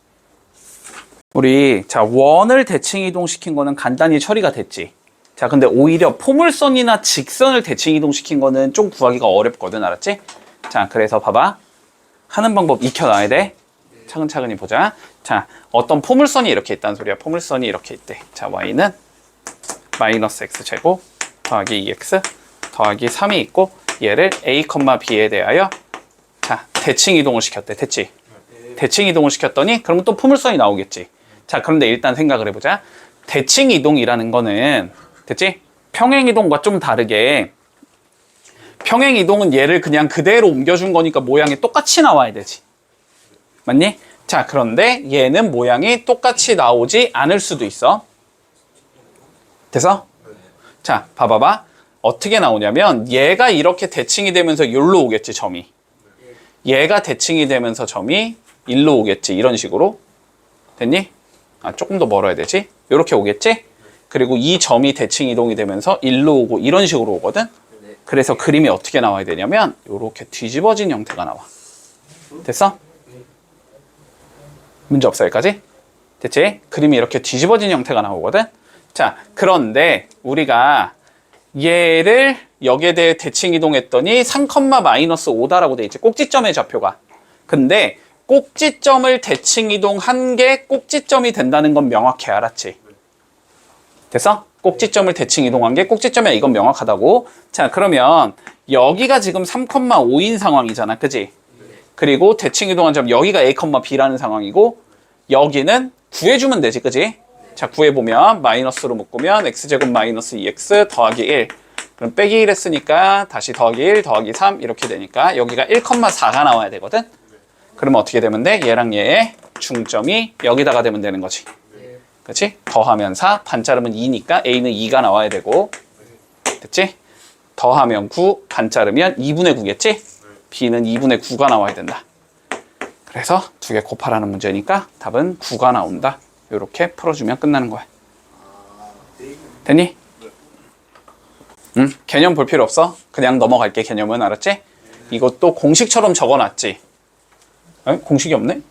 우리 자, 원을 대칭 이동시킨 거는 간단히 처리가 됐지. 자, 근데 오히려 포물선이나 직선을 대칭 이동시킨 거는 좀 구하기가 어렵거든. 알았지? 자, 그래서 봐봐. 하는 방법 익혀놔야 돼. 차근차근히 보자. 자, 어떤 포물선이 이렇게 있다는 소리야. 포물선이 이렇게 있대. 자, y는 마이너스 x제곱 더하기 2x 더하기 3이 있고 얘를 a, b에 대하여 자, 대칭 이동을 시켰대. 됐지? 대칭 이동을 시켰더니 그러면 또 포물선이 나오겠지. 자, 그런데 일단 생각을 해보자. 대칭 이동이라는 거는 됐지? 평행 이동과 좀 다르게 평행 이동은 얘를 그냥 그대로 옮겨준 거니까 모양이 똑같이 나와야 되지. 맞니? 자, 그런데 얘는 모양이 똑같이 나오지 않을 수도 있어. 됐어? 자, 봐봐봐. 어떻게 나오냐면 얘가 이렇게 대칭이 되면서 여기로 오겠지, 점이. 얘가 대칭이 되면서 점이 일로 오겠지. 이런 식으로. 됐니? 아, 조금 더 멀어야 되지. 이렇게 오겠지? 그리고 이 점이 대칭 이동이 되면서 일로 오고 이런 식으로 오거든? 그래서 그림이 어떻게 나와야 되냐면 이렇게 뒤집어진 형태가 나와. 됐어? 문제 없어, 여기까지? 됐지? 그림이 이렇게 뒤집어진 형태가 나오거든? 자, 그런데 우리가 얘를 여기에 대해 대칭 이동했더니 3,-5다라고 돼 있지. 꼭지점의 좌표가. 근데 꼭지점을 대칭 이동한 게 꼭지점이 된다는 건 명확해. 알았지? 됐어? 꼭지점을 대칭 이동한 게 꼭지점이야. 이건 명확하다고. 자, 그러면 여기가 지금 3,5인 상황이잖아. 그지? 그리고 대칭 이동한 점 여기가 a, b라는 상황이고 여기는 구해주면 되지. 그지? 자, 구해보면 마이너스로 묶으면 x제곱 마이너스 2x 더하기 1 그럼 빼기 1 했으니까 다시 더하기 1 더하기 3 이렇게 되니까 여기가 1,4가 나와야 되거든. 그러면 어떻게 되면 돼? 얘랑 얘의 중점이 여기다가 되면 되는 거지. 그렇지? 더하면 4 반자르면 2니까 a는 2가 나와야 되고 됐지? 더하면 9 반자르면 2분의 9겠지? b는 2분의 9가 나와야 된다. 그래서 두 개 곱하라는 문제니까 답은 9가 나온다. 이렇게 풀어주면 끝나는 거야. 됐니? 응? 개념 볼 필요 없어. 그냥 넘어갈게. 개념은. 알았지? 이것도 공식처럼 적어놨지. 에? 공식이 없네?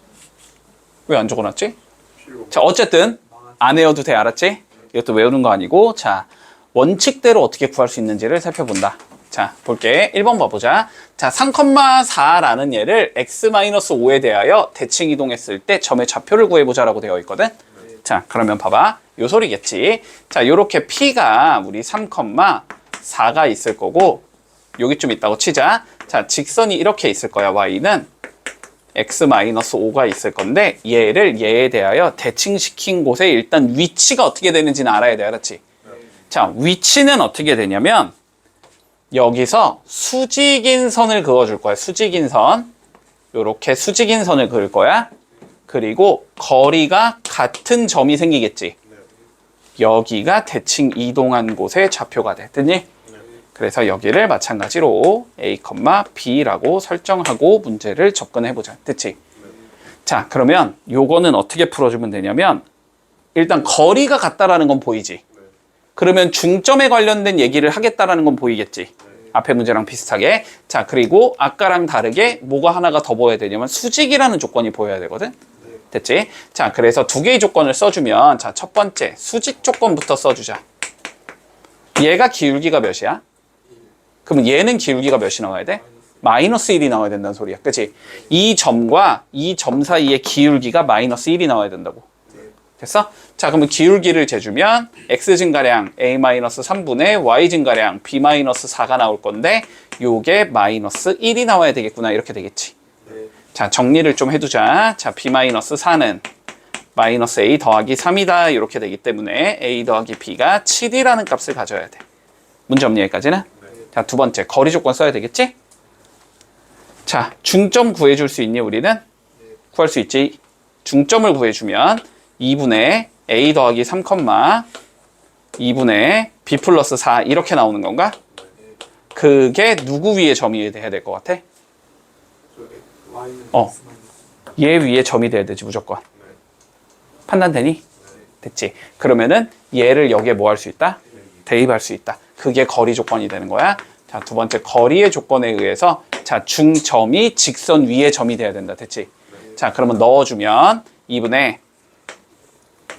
왜 안 적어놨지? 자, 어쨌든 안 외워도 돼. 알았지? 이것도 외우는 거 아니고 자, 원칙대로 어떻게 구할 수 있는지를 살펴본다. 자, 볼게. 1번 봐보자. 자, 3,4라는 얘를 x-5에 대하여 대칭 이동했을 때 점의 좌표를 구해보자라고 되어 있거든. 자, 그러면 봐봐. 요 소리겠지. 자, 요렇게 p가 우리 3,4가 있을 거고 여기 좀 있다고 치자. 자, 직선이 이렇게 있을 거야. y는 x-5가 있을 건데 얘를 얘에 대하여 대칭시킨 곳에 일단 위치가 어떻게 되는지는 알아야 돼. 알았지? 자, 위치는 어떻게 되냐면 여기서 수직인 선을 그어줄 거야. 수직인 선. 요렇게 수직인 선을 그을 거야. 그리고 거리가 같은 점이 생기겠지. 여기가 대칭 이동한 곳의 좌표가 돼. 됐니? 그래서 여기를 마찬가지로 a, b라고 설정하고 문제를 접근해보자. 됐지? 자, 그러면 요거는 어떻게 풀어주면 되냐면 일단 거리가 같다라는 건 보이지? 그러면 중점에 관련된 얘기를 하겠다라는 건 보이겠지? 앞에 문제랑 비슷하게. 자, 그리고 아까랑 다르게 뭐가 하나가 더 보여야 되냐면 수직이라는 조건이 보여야 되거든? 됐지? 자, 그래서 두 개의 조건을 써주면 자, 첫 번째 수직 조건부터 써주자. 얘가 기울기가 몇이야? 그러면 얘는 기울기가 몇이 나와야 돼? 마이너스 1이 나와야 된다는 소리야. 그치? 이 점과 이 점 사이의 기울기가 마이너스 1이 나와야 된다고. 됐어? 자, 그러면 기울기를 재주면 x 증가량 a-3분의 y 증가량 b-4가 나올 건데 요게 마이너스 1이 나와야 되겠구나. 이렇게 되겠지. 자, 정리를 좀 해두자. 자, b-4는 마이너스 a 더하기 3이다. 이렇게 되기 때문에 a 더하기 b가 7이라는 값을 가져야 돼. 문제 없니 여기까지는? 자, 두 번째 거리 조건 써야 되겠지? 자, 중점 구해줄 수 있니 우리는? 구할 수 있지. 중점을 구해주면 2분의 a 더하기 3, 2분의 b 플러스 4 이렇게 나오는 건가? 그게 누구 위에 점이 돼야 될 것 같아? 얘 위에 점이 돼야 되지 무조건. 판단되니? 됐지? 그러면은 얘를 여기에 뭐 할 수 있다? 대입할 수 있다. 그게 거리 조건이 되는 거야. 자, 두 번째 거리의 조건에 의해서 자, 중점이 직선 위에 점이 돼야 된다. 됐지? 자, 그러면 넣어주면 2분의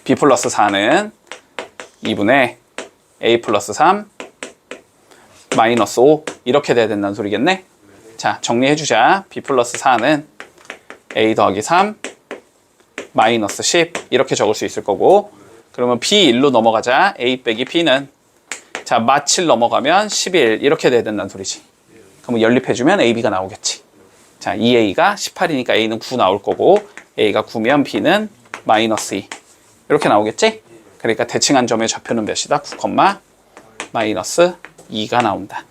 b 플러스 4는 2분의 a 플러스 3 마이너스 5 이렇게 돼야 된다는 소리겠네? 자, 정리해주자. b 플러스 4는 a 더하기 3 마이너스 10 이렇게 적을 수 있을 거고 그러면 b1로 넘어가자. a 빼기 b는 자, 마7 넘어가면 11 이렇게 돼야 된다는 소리지. 그러면 연립해주면 ab가 나오겠지. 자, 2a가 18이니까 a는 9 나올 거고 a가 9면 b는 마이너스 2 이렇게 나오겠지? 그러니까 대칭한 점의 좌표는 몇이다? 9, 마이너스 2가 나온다.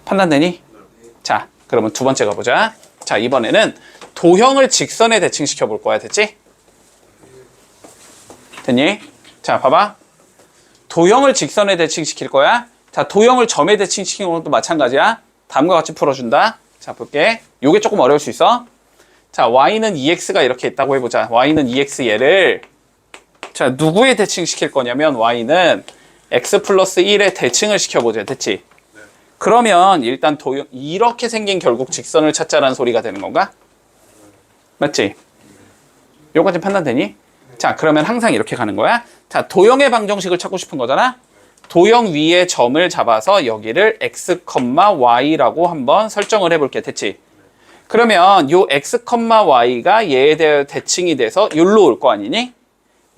판단되니? 자, 그러면 두 번째 가보자. 자, 이번에는 도형을 직선에 대칭시켜 볼 거야. 됐지? 됐니? 자, 봐봐. 도형을 직선에 대칭시킬 거야. 자, 도형을 점에 대칭시키는 것도 마찬가지야. 다음과 같이 풀어준다. 자, 볼게. 요게 조금 어려울 수 있어. 자, y는 2x가 이렇게 있다고 해보자. y는 2x 얘를 자, 누구에 대칭시킬 거냐면 y는 x 플러스 1에 대칭을 시켜보자. 됐지? 그러면 일단 도형 이렇게 생긴 결국 직선을 찾자라는 소리가 되는 건가? 맞지? 요까지 판단되니? 자, 그러면 항상 이렇게 가는 거야. 자, 도형의 방정식을 찾고 싶은 거잖아. 도형 위에 점을 잡아서 여기를 x, y라고 한번 설정을 해볼게. 됐지? 그러면 요 x, y가 얘에 대해 대칭이 돼서 여기로 올 거 아니니?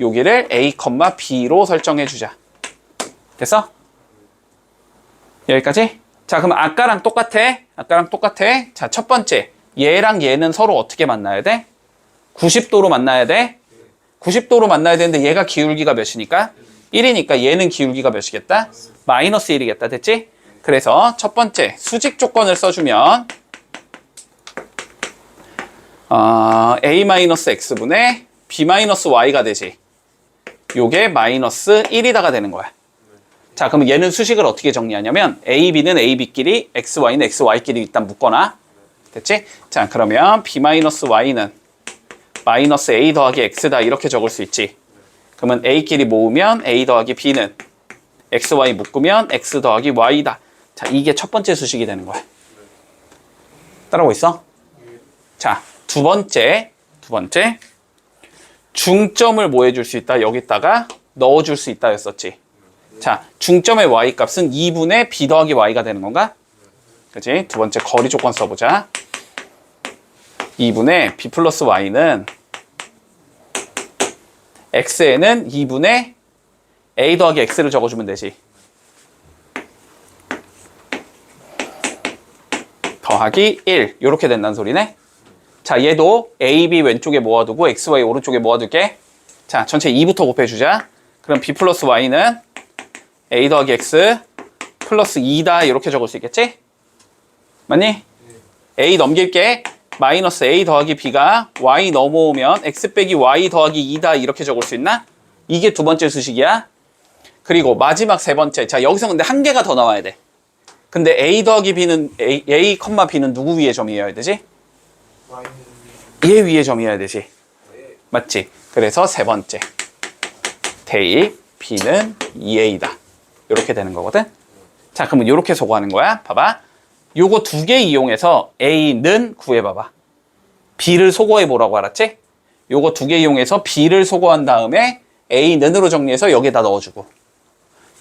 여기를 a, b로 설정해 주자. 됐어? 여기까지? 자, 그럼 아까랑 똑같아. 아까랑 똑같아. 자, 첫 번째. 얘랑 얘는 서로 어떻게 만나야 돼? 90도로 만나야 돼. 90도로 만나야 되는데 얘가 기울기가 몇이니까? 1이니까 얘는 기울기가 몇이겠다? 마이너스 1이겠다. 됐지? 그래서 첫 번째 수직 조건을 써주면 a-x분의 b-y가 되지. 요게 마이너스 1이다가 되는 거야. 자, 그러면 얘는 수식을 어떻게 정리하냐면 a, b는 a, b끼리 x, y는 x, y끼리 일단 묶거나. 됐지? 자, 그러면 b-y는 마이너스 a 더하기 x다 이렇게 적을 수 있지. 그러면 a끼리 모으면 a 더하기 b는 x, y 묶으면 x 더하기 y다. 자, 이게 첫 번째 수식이 되는 거야. 따라오고 있어? 자, 두 번째 중점을 뭐 해줄 수 있다? 여기다가 넣어줄 수 있다 였었지. 자, 중점의 y 값은 2분의 b 더하기 y가 되는 건가? 그치? 두 번째 거리 조건 써보자. 2분의 b 플러스 y는 x에는 2분의 a 더하기 x를 적어주면 되지. 더하기 1 이렇게 된다는 소리네. 자, 얘도 a, b 왼쪽에 모아두고 x, y 오른쪽에 모아둘게. 자, 전체 2부터 곱해주자. 그럼 b 플러스 y는 a 더하기 x 플러스 2다 이렇게 적을 수 있겠지? 맞니? a 넘길게. 마이너스 a 더하기 b가 y 넘어오면 x 빼기 y 더하기 2다 이렇게 적을 수 있나? 이게 두 번째 수식이야. 그리고 마지막 세 번째. 자, 여기서 근데 한 개가 더 나와야 돼. 근데 A 더하기 B는 A, B는 누구 위에 점이어야 되지? 얘 위에 점이어야 되지. 맞지? 그래서 세 번째. 대입 B는 2A다. 이렇게 되는 거거든. 자, 그러면 이렇게 소거하는 거야. 봐봐. 요거 두 개 이용해서 A는 구해봐봐. B를 소거해 보라고 알았지? 요거 두 개 이용해서 B를 소거한 다음에 A는으로 정리해서 여기다 넣어주고,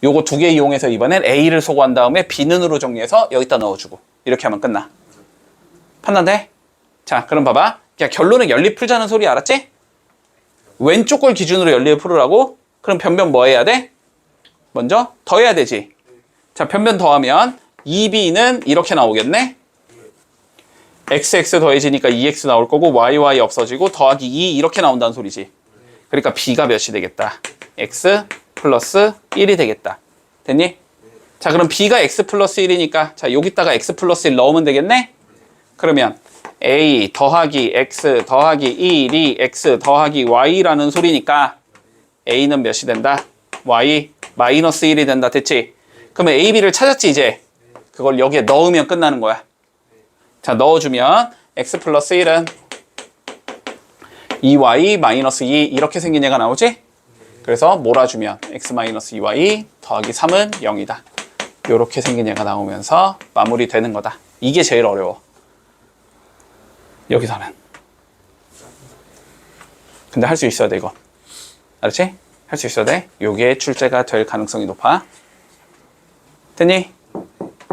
요거 두 개 이용해서 이번엔 A를 소거한 다음에 B는으로 정리해서 여기다 넣어주고, 이렇게 하면 끝나. 판단돼? 자, 그럼 봐봐. 야, 결론은 연립 풀자는 소리 알았지? 왼쪽 걸 기준으로 연립을 풀으라고? 그럼 변변 뭐 해야 돼? 먼저 더해야 되지. 자, 변변 더하면 2B는 이렇게 나오겠네? XX 더해지니까 2X 나올 거고 YY 없어지고 더하기 2 이렇게 나온다는 소리지. 그러니까 B가 몇이 되겠다? X 플러스 1이 되겠다. 됐니? 자, 그럼 B가 X 플러스 1이니까 자, 여기다가 X 플러스 1 넣으면 되겠네? 그러면 A 더하기 X 더하기 1이 X 더하기 Y라는 소리니까 A는 몇이 된다? Y 마이너스 1이 된다. 됐지? 그러면 A, B를 찾았지 이제? 그걸 여기에 넣으면 끝나는 거야. 자, 넣어주면 X 플러스 1은 2Y 마이너스 2 이렇게 생긴 얘가 나오지? 그래서 몰아주면 X 마이너스 2Y 더하기 3은 0이다. 이렇게 생긴 얘가 나오면서 마무리되는 거다. 이게 제일 어려워. 여기서는. 근데 할 수 있어야 돼, 이거. 알았지? 할 수 있어야 돼. 요게 출제가 될 가능성이 높아. 됐니?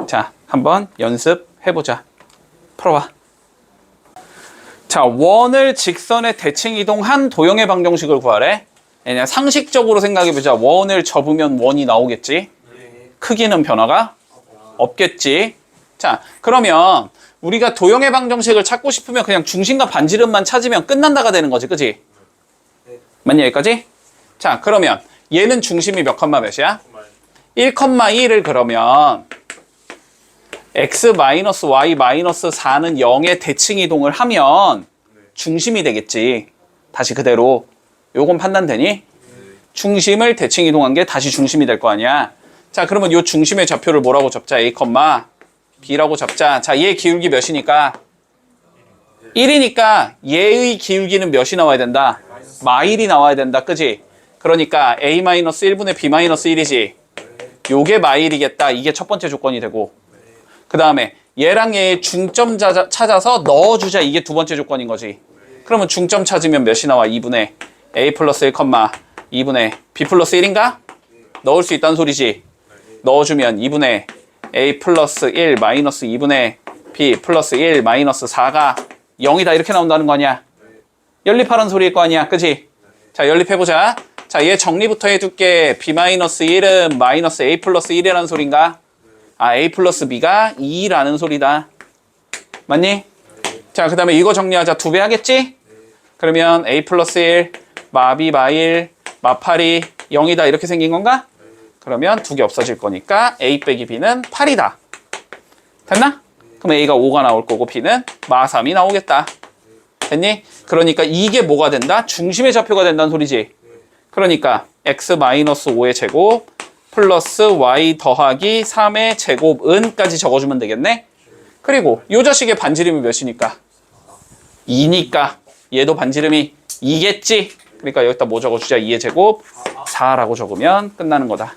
자, 한번 연습해보자. 풀어봐. 자, 원을 직선에 대칭 이동한 도형의 방정식을 구하래. 그냥 상식적으로 생각해보자. 원을 접으면 원이 나오겠지? 크기는 변화가 없겠지? 자, 그러면 우리가 도형의 방정식을 찾고 싶으면 그냥 중심과 반지름만 찾으면 끝난다가 되는 거지, 그치? 맞니, 여기까지? 자, 그러면 얘는 중심이 몇 컴마 몇이야? 1,1을 그러면 x-y-4는 0에 대칭 이동을 하면 중심이 되겠지. 다시 그대로. 요건 판단되니? 중심을 대칭 이동한 게 다시 중심이 될 거 아니야. 자, 그러면 요 중심의 좌표를 뭐라고 접자? a, b라고 접자. 자, 얘 기울기 몇이니까? 1이니까 얘의 기울기는 몇이 나와야 된다? 마일이 나와야 된다. 그지? 그러니까 a-1분의 b-1이지. 요게 마일이겠다. 이게 첫 번째 조건이 되고, 그 다음에 얘랑 얘의 중점 찾아서 넣어주자. 이게 두 번째 조건인 거지. 그러면 중점 찾으면 몇이 나와? 2분의 a 플러스 1, 2분의 b 플러스 1인가? 넣을 수 있다는 소리지. 넣어주면 2분의 a 플러스 1 마이너스 2분의 b 플러스 1 마이너스 4가 0이다. 이렇게 나온다는 거 아니야? 연립하라는 소리일 거 아니야? 그지? 자, 연립해보자. 자, 얘 정리부터 해둘게. b-1은 마이너스 a 플러스 1이라는 소린가? 아, a 플러스 b가 2라는 소리다. 맞니? 자, 그 다음에 이거 정리하자. 2배 하겠지? 그러면 a 플러스 1 마비 마일 마팔이 0이다. 이렇게 생긴 건가? 그러면 두 개 없어질 거니까 a 빼기 b는 8이다. 됐나? 그럼 a가 5가 나올 거고 b는 마3이 나오겠다. 됐니? 그러니까 이게 뭐가 된다? 중심의 좌표가 된다는 소리지. 그러니까 x-5의 제곱 플러스 y 더하기 3의 제곱은까지 적어주면 되겠네? 그리고 이 자식의 반지름이 몇이니까? 2니까 얘도 반지름이 2겠지? 그러니까 여기다 뭐 적어주자? 2의 제곱 4라고 적으면 끝나는 거다.